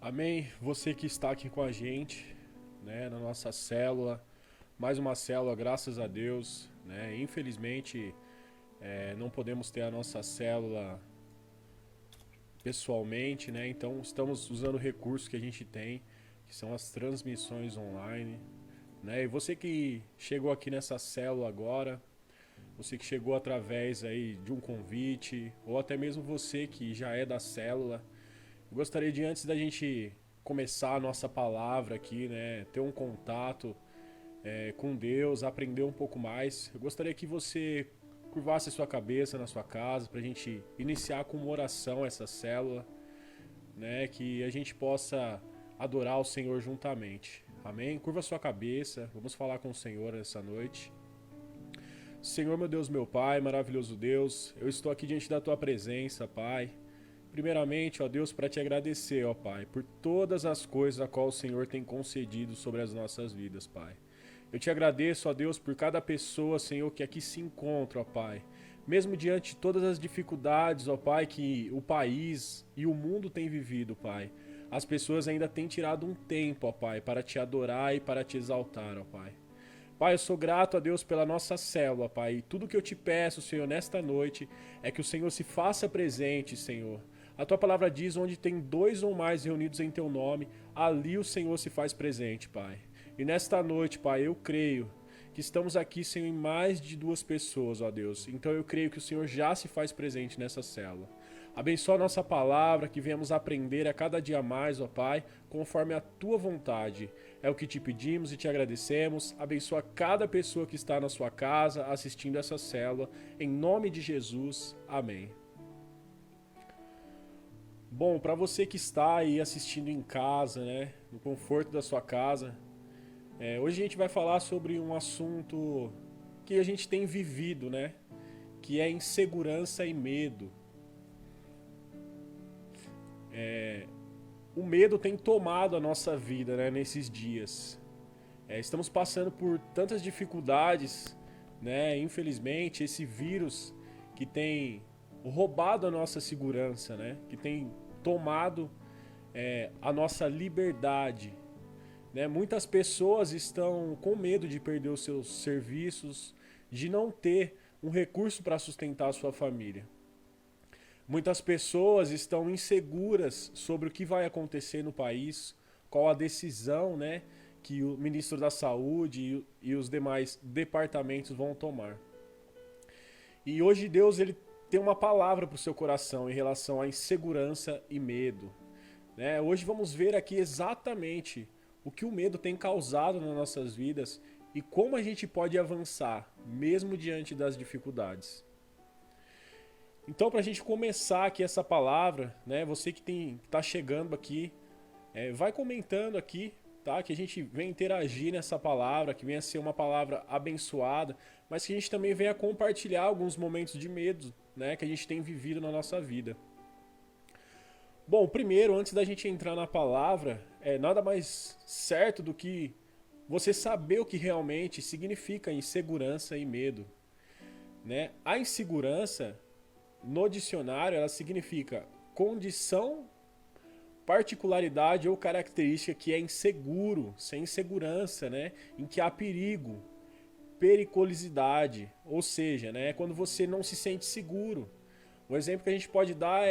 Amém. Você que está aqui com a gente, na nossa célula, mais uma célula, graças a Deus, Infelizmente, não podemos ter a nossa célula pessoalmente, Então, estamos usando o recurso que a gente tem, que são as transmissões online, E você que chegou aqui nessa célula agora, você que chegou através aí de um convite, ou até mesmo você que já é da célula, eu gostaria de, antes da gente começar a nossa palavra aqui, ter um contato com Deus, aprender um pouco mais, eu gostaria que você curvasse a sua cabeça na sua casa para a gente iniciar com uma oração essa célula, que a gente possa adorar o Senhor juntamente. Amém? Curva a sua cabeça, vamos falar com o Senhor essa noite. Senhor, meu Deus, meu Pai, maravilhoso Deus, eu estou aqui diante da Tua presença, Pai. Primeiramente, ó Deus, para te agradecer, ó Pai, por todas as coisas a qual o Senhor tem concedido sobre as nossas vidas, Pai. Eu te agradeço, ó Deus, por cada pessoa, Senhor, que aqui se encontra, ó Pai. Mesmo diante de todas as dificuldades, ó Pai, que o país e o mundo têm vivido, Pai. As pessoas ainda têm tirado um tempo, ó Pai, para te adorar e para te exaltar, ó Pai. Pai, eu sou grato a Deus pela nossa célula, Pai. E tudo que eu te peço, Senhor, nesta noite, é que o Senhor se faça presente, Senhor. A tua palavra diz: onde tem dois ou mais reunidos em teu nome, ali o Senhor se faz presente, Pai. E nesta noite, Pai, eu creio que estamos aqui, Senhor, em mais de duas pessoas, ó Deus. Então eu creio que o Senhor já se faz presente nessa célula. Abençoa a nossa palavra, que venhamos aprender a cada dia mais, ó Pai, conforme a Tua vontade. É o que te pedimos e te agradecemos. Abençoa cada pessoa que está na sua casa assistindo essa célula. Em nome de Jesus. Amém. Bom, para você que está aí assistindo em casa, no conforto da sua casa, hoje a gente vai falar sobre um assunto que a gente tem vivido, Que é insegurança e medo. O medo tem tomado a nossa vida, nesses dias. Estamos passando por tantas dificuldades, Infelizmente, esse vírus que tem roubado a nossa segurança, Que tem tomado a nossa liberdade. Muitas pessoas estão com medo de perder os seus serviços, de não ter um recurso para sustentar a sua família. Muitas pessoas estão inseguras sobre o que vai acontecer no país, qual a decisão, que o ministro da Saúde e os demais departamentos vão tomar. E hoje Deus ele tem uma palavra para o seu coração em relação à insegurança e medo. Hoje vamos ver aqui exatamente o que o medo tem causado nas nossas vidas e como a gente pode avançar, mesmo diante das dificuldades. Então, para a gente começar aqui essa palavra, você que está chegando aqui, vai comentando aqui, tá? Que a gente venha interagir nessa palavra, que venha ser uma palavra abençoada, mas que a gente também venha compartilhar alguns momentos de medo, que a gente tem vivido na nossa vida. Bom, primeiro, antes da gente entrar na palavra, nada mais certo do que você saber o que realmente significa insegurança e medo. A insegurança, no dicionário, ela significa condição, particularidade ou característica que é inseguro, sem segurança, em que há perigo, periculosidade, ou seja, quando você não se sente seguro. Um exemplo que a gente pode dar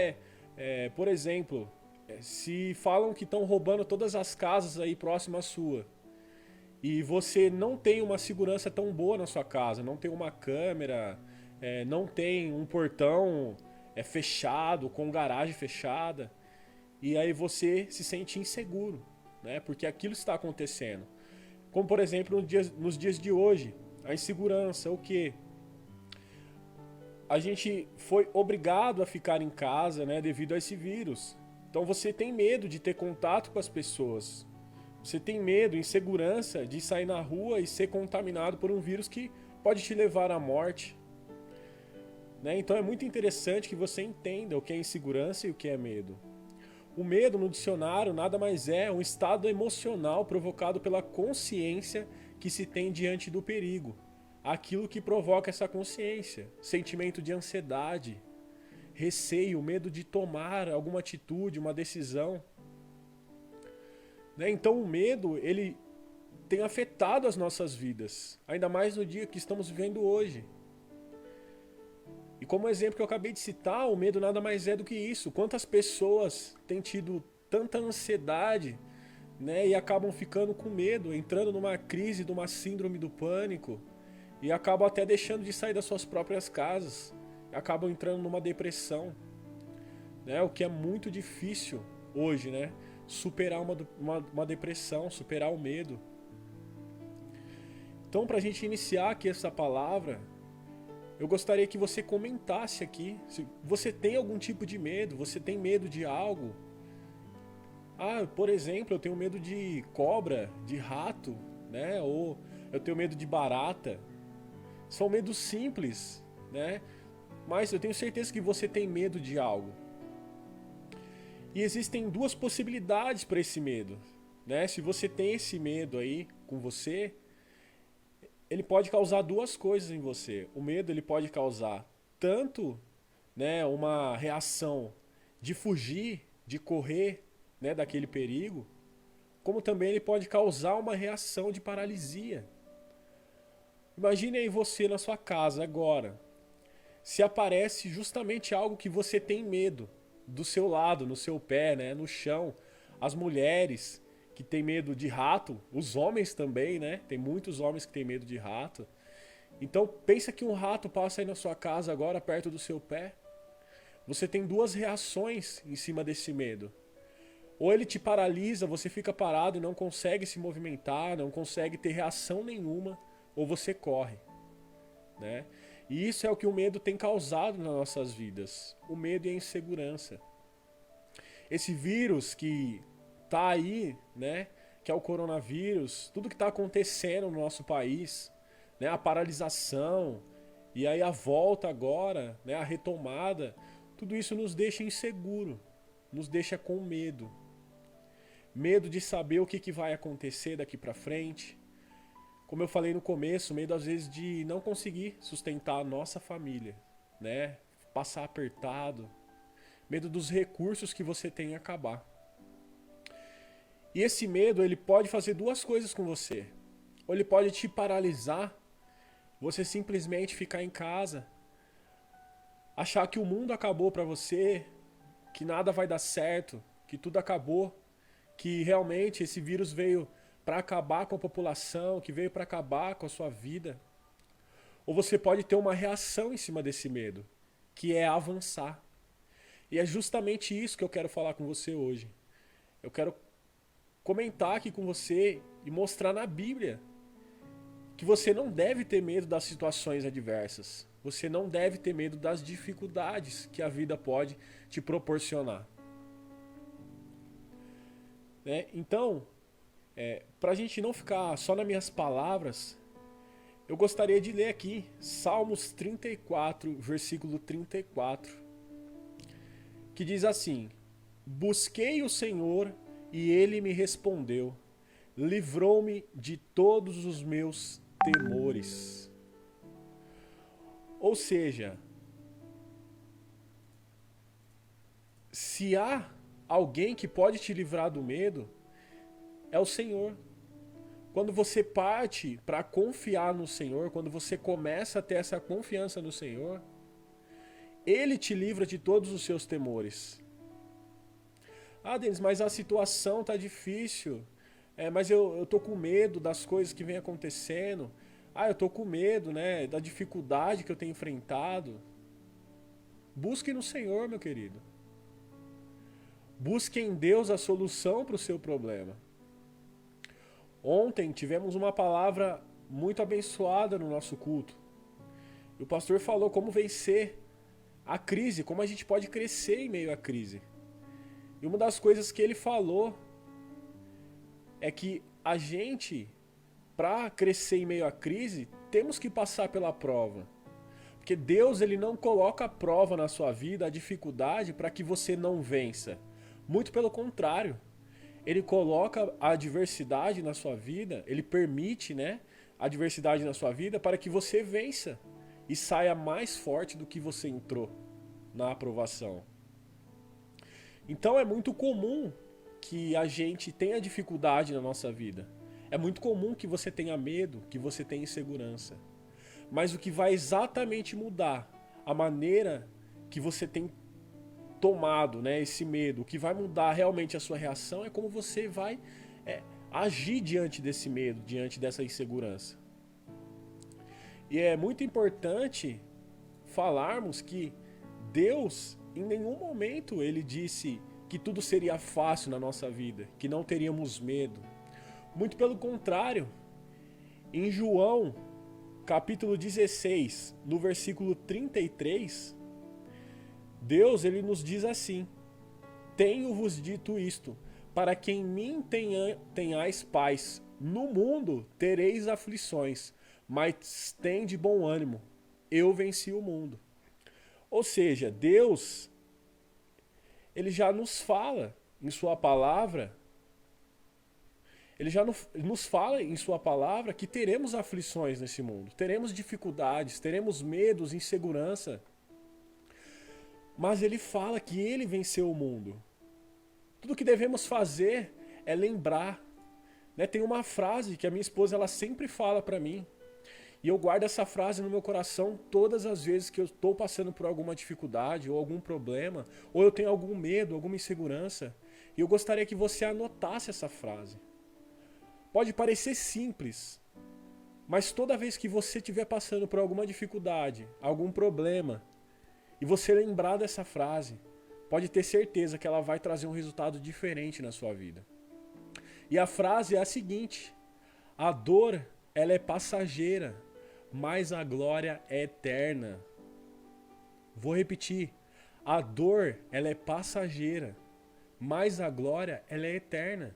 por exemplo, se falam que estão roubando todas as casas aí próximas à sua, e você não tem uma segurança tão boa na sua casa, não tem uma câmera, não tem um portão fechado, com garagem fechada, e aí você se sente inseguro, porque aquilo está acontecendo. Como por exemplo nos dias de hoje, a insegurança, o quê? A gente foi obrigado a ficar em casa, devido a esse vírus. Então você tem medo de ter contato com as pessoas. Você tem medo, insegurança de sair na rua e ser contaminado por um vírus que pode te levar à morte. Então é muito interessante que você entenda o que é insegurança e o que é medo. O medo, no dicionário, nada mais é um estado emocional provocado pela consciência que se tem diante do perigo. Aquilo que provoca essa consciência, sentimento de ansiedade, receio, medo de tomar alguma atitude, uma decisão. né? Então o medo, ele tem afetado as nossas vidas, ainda mais no dia que estamos vivendo hoje. E como exemplo que eu acabei de citar, o medo nada mais é do que isso. Quantas pessoas têm tido tanta ansiedade, né, e acabam ficando com medo, entrando numa crise, numa síndrome do pânico, e acabam até deixando de sair das suas próprias casas, acabam entrando numa depressão, né, o que é muito difícil hoje, né, superar uma depressão, superar o medo. Então, para a gente iniciar aqui essa palavra, eu gostaria que você comentasse aqui, se você tem algum tipo de medo, você tem medo de algo. Ah, por exemplo, eu tenho medo de cobra, de rato, né? Ou eu tenho medo de barata. São medos simples, né? Mas eu tenho certeza que você tem medo de algo. E existem duas possibilidades para esse medo, né? Se você tem esse medo aí com você, ele pode causar duas coisas em você. O medo, ele pode causar tanto, né, uma reação de fugir, de correr, né, daquele perigo, como também ele pode causar uma reação de paralisia. Imagine aí você na sua casa agora, se aparece justamente algo que você tem medo, do seu lado, no seu pé, né, no chão, as mulheres que têm medo de rato, os homens também, né, tem muitos homens que têm medo de rato. Então pensa que um rato passa aí na sua casa agora, perto do seu pé. Você tem duas reações em cima desse medo. Ou ele te paralisa, você fica parado e não consegue se movimentar, não consegue ter reação nenhuma, ou você corre, né? E isso é o que o medo tem causado nas nossas vidas. O medo e a insegurança. Esse vírus que tá aí, né, que é o coronavírus, tudo que está acontecendo no nosso país, né, a paralisação, e aí a volta agora, né, a retomada, tudo isso nos deixa inseguro, nos deixa com medo. Medo de saber o que vai acontecer daqui para frente. Como eu falei no começo, medo às vezes de não conseguir sustentar a nossa família, né? Passar apertado. Medo dos recursos que você tem acabar. E esse medo, ele pode fazer duas coisas com você. Ou ele pode te paralisar, você simplesmente ficar em casa, achar que o mundo acabou para você, que nada vai dar certo, que tudo acabou, que realmente esse vírus veio para acabar com a população, que veio para acabar com a sua vida. Ou você pode ter uma reação em cima desse medo, que é avançar. E é justamente isso que eu quero falar com você hoje. Eu quero comentar aqui com você e mostrar na Bíblia que você não deve ter medo das situações adversas. Você não deve ter medo das dificuldades que a vida pode te proporcionar. Né? Então, para a gente não ficar só nas minhas palavras, eu gostaria de ler aqui Salmos 34, versículo 34, que diz assim: Busquei o Senhor e Ele me respondeu, livrou-me de todos os meus temores. Ou seja, se há alguém que pode te livrar do medo, é o Senhor. Quando você parte para confiar no Senhor, quando você começa a ter essa confiança no Senhor, Ele te livra de todos os seus temores. Ah, Denis, mas a situação tá difícil. Mas eu tô com medo das coisas que vem acontecendo. Ah, eu tô com medo, né, da dificuldade que eu tenho enfrentado. Busque no Senhor, meu querido. Busque em Deus a solução para o seu problema. Ontem tivemos uma palavra muito abençoada no nosso culto. E o pastor falou como vencer a crise, como a gente pode crescer em meio à crise. E uma das coisas que ele falou é que a gente, para crescer em meio à crise, temos que passar pela prova. Porque Deus, ele não coloca a prova na sua vida, a dificuldade, para que você não vença. Muito pelo contrário. Ele coloca a adversidade na sua vida, ele permite, né, a adversidade na sua vida para que você vença e saia mais forte do que você entrou na aprovação. Então é muito comum, que a gente tenha dificuldade na nossa vida. É muito comum que você tenha medo, que você tenha insegurança. Mas o que vai exatamente mudar a maneira que você tem tomado, né, esse medo, o que vai mudar realmente a sua reação é como você vai agir diante desse medo, diante dessa insegurança. E é muito importante falarmos que Deus, em nenhum momento, ele disse que tudo seria fácil na nossa vida, que não teríamos medo. Muito pelo contrário, em João, capítulo 16, no versículo 33, Deus ele nos diz assim: tenho-vos dito isto, para que em mim tenhais paz. No mundo tereis aflições, mas tende bom ânimo. Eu venci o mundo. Ou seja, Deus, ele já nos fala em sua palavra, ele já nos fala em sua palavra que teremos aflições nesse mundo, teremos dificuldades, teremos medos, insegurança. Mas ele fala que ele venceu o mundo. Tudo que devemos fazer é lembrar. Né? Tem uma frase que a minha esposa ela sempre fala para mim. E eu guardo essa frase no meu coração todas as vezes que eu estou passando por alguma dificuldade ou algum problema, ou eu tenho algum medo, alguma insegurança. E eu gostaria que você anotasse essa frase. Pode parecer simples, mas toda vez que você estiver passando por alguma dificuldade, algum problema, e você lembrar dessa frase, pode ter certeza que ela vai trazer um resultado diferente na sua vida. E a frase é a seguinte: a dor, ela é passageira, mas a glória é eterna. Vou repetir. A dor, ela é passageira, mas a glória, ela é eterna.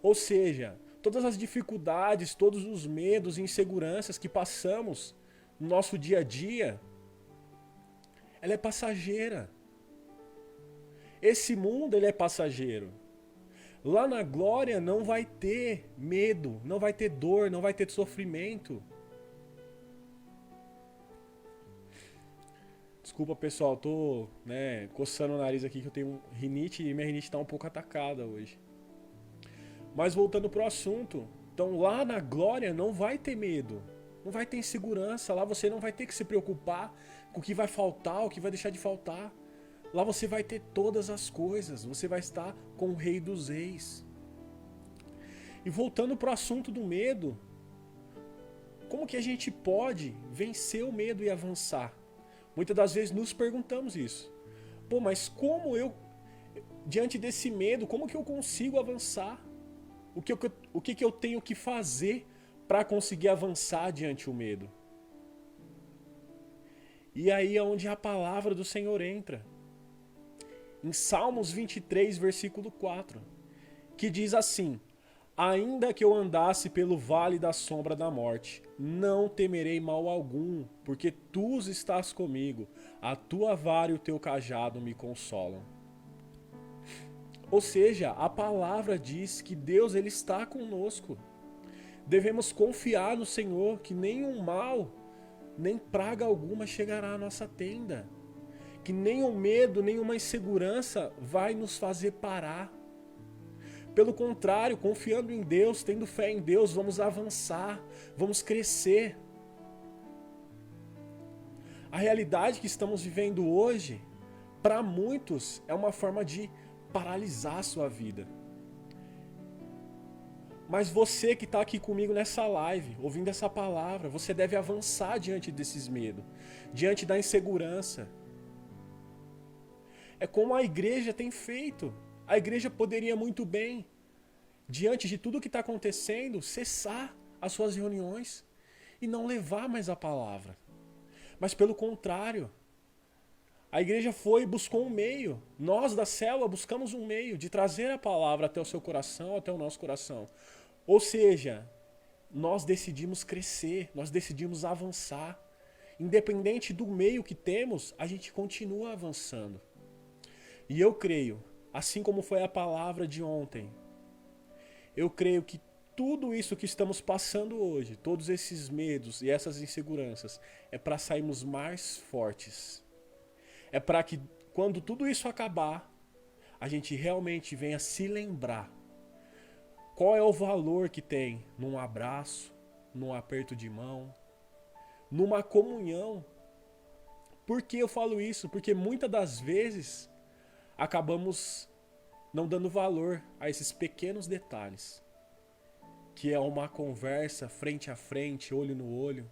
Ou seja, todas as dificuldades, todos os medos e inseguranças que passamos no nosso dia a dia, ela é passageira. Esse mundo, ele é passageiro. Lá na glória não vai ter medo, não vai ter dor, não vai ter sofrimento. Desculpa, pessoal, tô coçando o nariz aqui que eu tenho rinite e minha rinite está um pouco atacada hoje. Mas voltando pro assunto, então lá na glória não vai ter medo, não vai ter insegurança, lá você não vai ter que se preocupar com o que vai faltar, o que vai deixar de faltar. Lá você vai ter todas as coisas, você vai estar com o Rei dos Reis. E voltando pro assunto do medo, como que a gente pode vencer o medo e avançar? Muitas das vezes nos perguntamos isso. Pô, mas como eu, diante desse medo, como que eu consigo avançar? O que eu tenho que fazer para conseguir avançar diante do medo? E aí é onde a palavra do Senhor entra. Em Salmos 23, versículo 4, que diz assim: ainda que eu andasse pelo vale da sombra da morte, não temerei mal algum, porque tu estás comigo, a tua vara e o teu cajado me consolam. Ou seja, a palavra diz que Deus ele está conosco. Devemos confiar no Senhor que nenhum mal, nem praga alguma chegará à nossa tenda. Que nenhum medo, nenhuma insegurança vai nos fazer parar. Pelo contrário, confiando em Deus, tendo fé em Deus, vamos avançar, vamos crescer. A realidade que estamos vivendo hoje, para muitos, é uma forma de paralisar a sua vida. Mas você que está aqui comigo nessa live, ouvindo essa palavra, você deve avançar diante desses medos, diante da insegurança. É como a igreja tem feito. A igreja poderia muito bem, diante de tudo que está acontecendo, cessar as suas reuniões e não levar mais a palavra. Mas pelo contrário, a igreja foi e buscou um meio. Nós da célula buscamos um meio de trazer a palavra até o seu coração, até o nosso coração. Ou seja, nós decidimos crescer, nós decidimos avançar. Independente do meio que temos, a gente continua avançando. E eu creio, assim como foi a palavra de ontem, eu creio que tudo isso que estamos passando hoje, todos esses medos e essas inseguranças, é para sairmos mais fortes. É para que quando tudo isso acabar, a gente realmente venha se lembrar qual é o valor que tem num abraço, num aperto de mão, numa comunhão. Por que eu falo isso? Porque muitas das vezes acabamos não dando valor a esses pequenos detalhes, que é uma conversa frente a frente, olho no olho.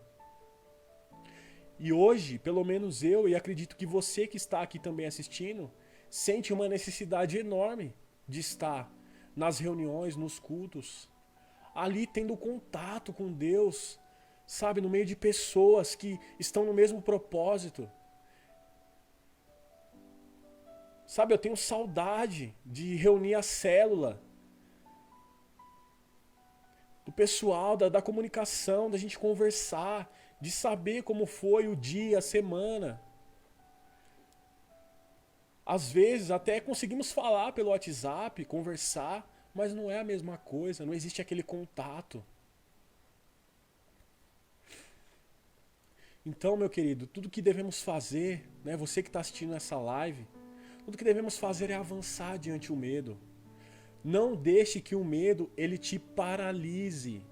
E hoje, pelo menos eu, e acredito que você que está aqui também assistindo, sente uma necessidade enorme de estar nas reuniões, nos cultos, ali tendo contato com Deus, sabe, no meio de pessoas que estão no mesmo propósito. Sabe, eu tenho saudade de reunir a célula, do pessoal, da comunicação, da gente conversar, de saber como foi o dia, a semana. Às vezes até conseguimos falar pelo WhatsApp, conversar, mas não é a mesma coisa, não existe aquele contato. Então, meu querido, tudo que devemos fazer, né, você que está assistindo essa live, tudo que devemos fazer é avançar diante do medo. Não deixe que o medo ele te paralise,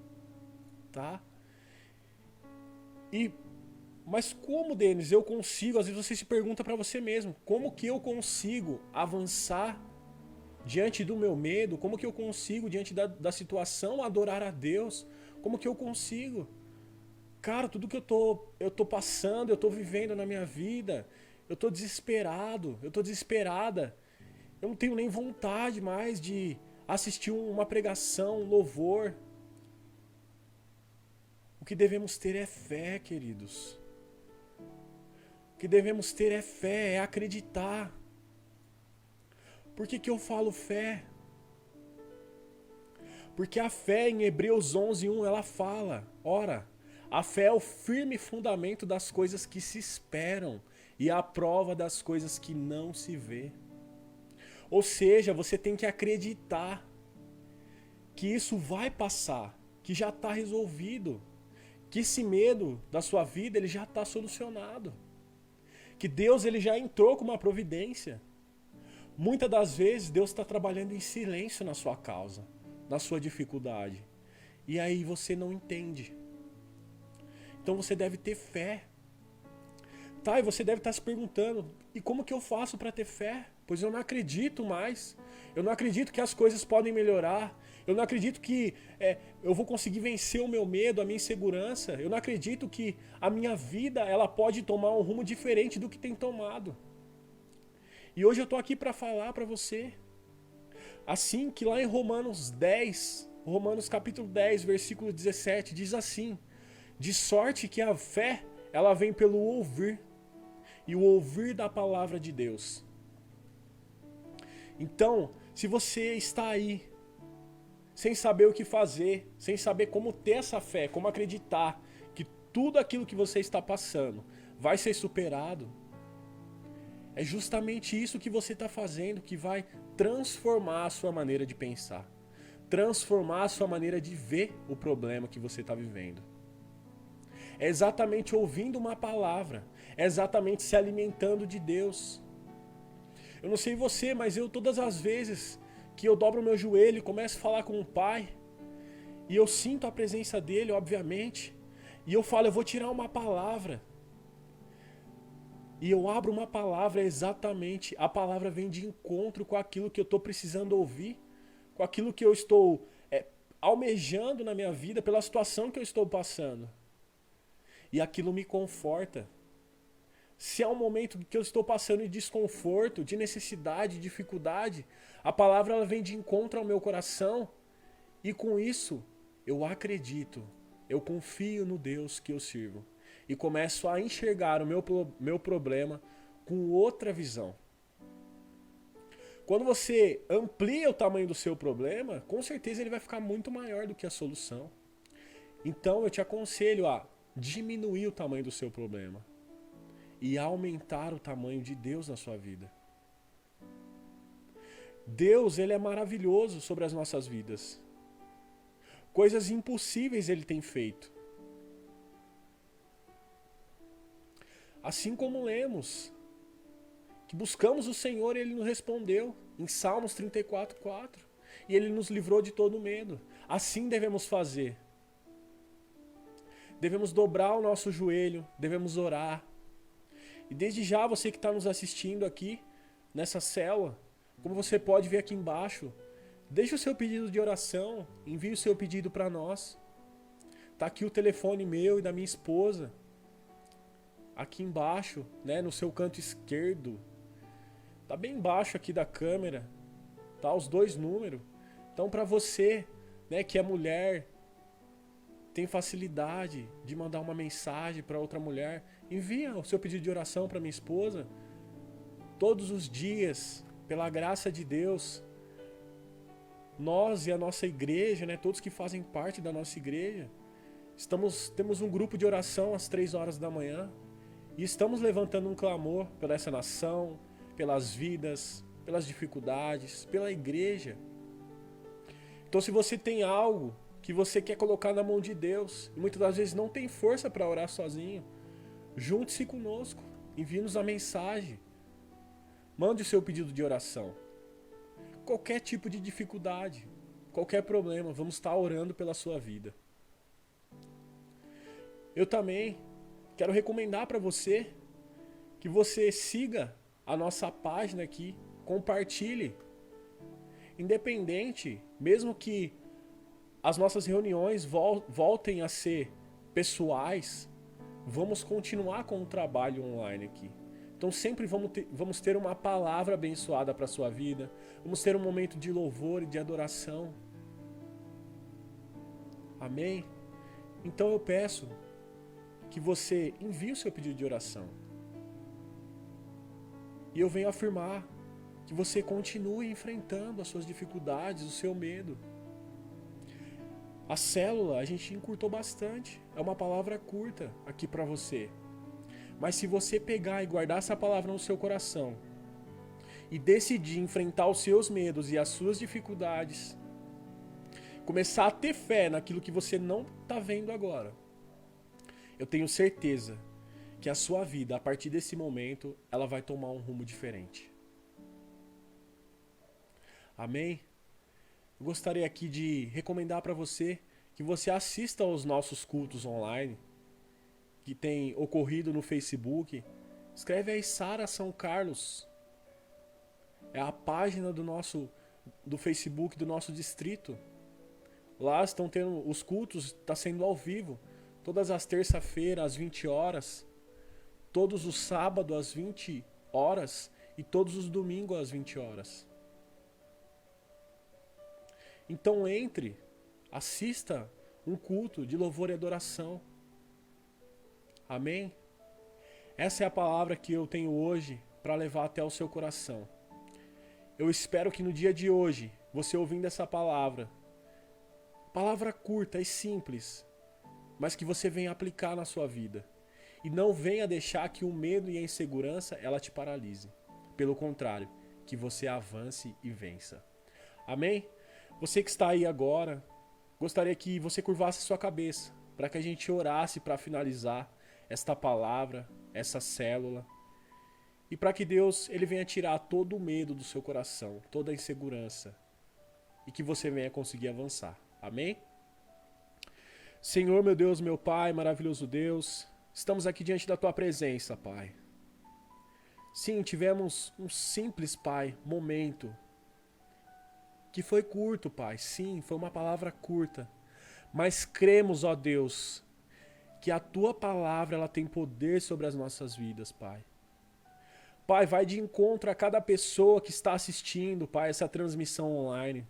tá? Mas como, Denis, eu consigo? Às vezes você se pergunta para você mesmo, como que eu consigo avançar diante do meu medo? Como que eu consigo, diante da situação, adorar a Deus? Como que eu consigo? Cara, tudo que eu tô passando, eu tô vivendo na minha vida, eu tô desesperado, eu tô desesperada. Eu não tenho nem vontade mais de assistir uma pregação, um louvor. O que devemos ter é fé, queridos. O que devemos ter é fé, é acreditar. Por que eu falo fé? Porque a fé em Hebreus 11:1 ela fala, ora, a fé é o firme fundamento das coisas que se esperam e a prova das coisas que não se vê. Ou seja, você tem que acreditar que isso vai passar, que já está resolvido, que esse medo da sua vida ele já está solucionado, que Deus ele já entrou com uma providência. Muitas das vezes Deus está trabalhando em silêncio na sua causa, na sua dificuldade, e aí você não entende. Então você deve ter fé. Tá, e você deve estar se perguntando, e como que eu faço para ter fé? Pois eu não acredito mais. Eu não acredito que as coisas podem melhorar. Eu não acredito que eu vou conseguir vencer o meu medo, a minha insegurança. Eu não acredito que a minha vida ela pode tomar um rumo diferente do que tem tomado. E hoje eu estou aqui para falar para você. Assim que lá em Romanos capítulo 10, versículo 17, diz assim: de sorte que a fé ela vem pelo ouvir, e o ouvir da palavra de Deus. Então, se você está aí, sem saber o que fazer, sem saber como ter essa fé, como acreditar que tudo aquilo que você está passando vai ser superado, é justamente isso que você está fazendo que vai transformar a sua maneira de pensar, transformar a sua maneira de ver o problema que você está vivendo. É exatamente ouvindo uma palavra, é exatamente se alimentando de Deus. Eu não sei você, mas eu todas as vezes que eu dobro o meu joelho e começo a falar com o Pai, e eu sinto a presença dele, obviamente, e eu falo, eu vou tirar uma palavra. E eu abro uma palavra, exatamente, a palavra vem de encontro com aquilo que eu estou precisando ouvir, com aquilo que eu estou almejando na minha vida, pela situação que eu estou passando. E aquilo me conforta. Se é um momento que eu estou passando de desconforto, de necessidade, de dificuldade, a palavra ela vem de encontro ao meu coração. E com isso, eu acredito, eu confio no Deus que eu sirvo. E começo a enxergar o meu problema com outra visão. Quando você amplia o tamanho do seu problema, com certeza ele vai ficar muito maior do que a solução. Então eu te aconselho a diminuir o tamanho do seu problema e aumentar o tamanho de Deus na sua vida. Deus, ele é maravilhoso sobre as nossas vidas. Coisas impossíveis ele tem feito. Assim como lemos que buscamos o Senhor e Ele nos respondeu em Salmos 34:4. E Ele nos livrou de todo medo. Assim devemos fazer. Devemos dobrar o nosso joelho, devemos orar. E desde já, você que está nos assistindo aqui, nessa célula, como você pode ver aqui embaixo, deixe o seu pedido de oração, envie o seu pedido para nós. Está aqui o telefone meu e da minha esposa. Aqui embaixo, né, no seu canto esquerdo. Está bem embaixo aqui da câmera. Tá os 2 números. Então, para você, né, que é mulher, tem facilidade de mandar uma mensagem para outra mulher, envia o seu pedido de oração para minha esposa. Todos os dias, pela graça de Deus, nós e a nossa igreja, né, todos que fazem parte da nossa igreja, temos um grupo de oração às 3 horas da manhã e estamos levantando um clamor pela essa nação, pelas vidas, pelas dificuldades, pela igreja. Então, se você tem algo que você quer colocar na mão de Deus e muitas das vezes não tem força para orar sozinho, junte-se conosco, envie-nos a mensagem, mande o seu pedido de oração. Qualquer tipo de dificuldade, qualquer problema, vamos estar orando pela sua vida. Eu também quero recomendar para você que você siga a nossa página aqui, compartilhe. Independente, mesmo que as nossas reuniões voltem a ser pessoais, vamos continuar com o trabalho online aqui. Então sempre vamos ter uma palavra abençoada para a sua vida, vamos ter um momento de louvor e de adoração. Amém? Então eu peço que você envie o seu pedido de oração. E eu venho afirmar que você continue enfrentando as suas dificuldades, o seu medo. A célula a gente encurtou bastante. É uma palavra curta aqui para você. Mas se você pegar e guardar essa palavra no seu coração e decidir enfrentar os seus medos e as suas dificuldades, começar a ter fé naquilo que você não está vendo agora, eu tenho certeza que a sua vida, a partir desse momento, ela vai tomar um rumo diferente. Amém? Eu gostaria aqui de recomendar para você que você assista aos nossos cultos online que tem ocorrido no Facebook. Escreve aí Sara São Carlos. É a página do Facebook do nosso distrito. Lá estão tendo os cultos, está sendo ao vivo. Todas as terça-feiras às 20 horas. Todos os sábados às 20 horas. E todos os domingos às 20 horas. Então entre, assista um culto de louvor e adoração. Amém? Essa é a palavra que eu tenho hoje para levar até o seu coração. Eu espero que no dia de hoje, você ouvindo essa palavra curta e simples, mas que você venha aplicar na sua vida. E não venha deixar que o medo e a insegurança ela te paralise. Pelo contrário, que você avance e vença. Amém? Você que está aí agora, gostaria que você curvasse sua cabeça para que a gente orasse para finalizar esta palavra, essa célula. E para que Deus ele venha tirar todo o medo do seu coração, toda a insegurança. E que você venha conseguir avançar. Amém? Senhor, meu Deus, meu Pai, maravilhoso Deus, estamos aqui diante da Tua presença, Pai. Sim, tivemos um simples, Pai, momento que foi curto, Pai. Sim, foi uma palavra curta. Mas cremos, ó Deus, que a Tua palavra ela tem poder sobre as nossas vidas, Pai. Pai, vai de encontro a cada pessoa que está assistindo, Pai, essa transmissão online.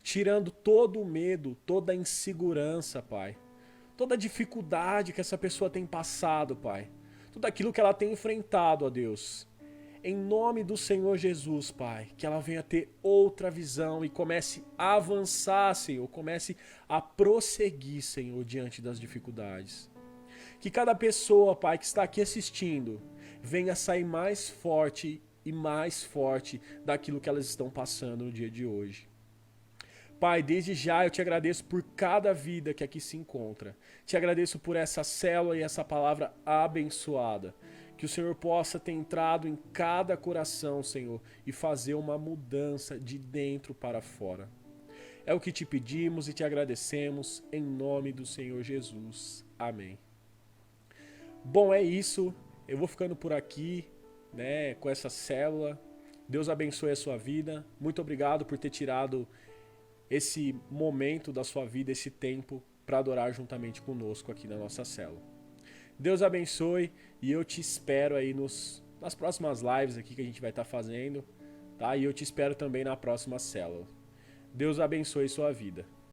Tirando todo o medo, toda a insegurança, Pai. Toda a dificuldade que essa pessoa tem passado, Pai. Tudo aquilo que ela tem enfrentado, ó Deus. Em nome do Senhor Jesus, Pai, que ela venha ter outra visão e comece a avançar, Senhor, comece a prosseguir, Senhor, diante das dificuldades. Que cada pessoa, Pai, que está aqui assistindo, venha sair mais forte e mais forte daquilo que elas estão passando no dia de hoje. Pai, desde já eu te agradeço por cada vida que aqui se encontra. Te agradeço por essa célula e essa palavra abençoada. Que o Senhor possa ter entrado em cada coração, Senhor, e fazer uma mudança de dentro para fora. É o que te pedimos e te agradecemos em nome do Senhor Jesus. Amém. Bom, é isso. Eu vou ficando por aqui, né, com essa célula. Deus abençoe a sua vida. Muito obrigado por ter tirado esse momento da sua vida, esse tempo, para adorar juntamente conosco aqui na nossa célula. Deus abençoe e eu te espero aí nas próximas lives aqui que a gente vai estar fazendo, tá? E eu te espero também na próxima célula. Deus abençoe sua vida.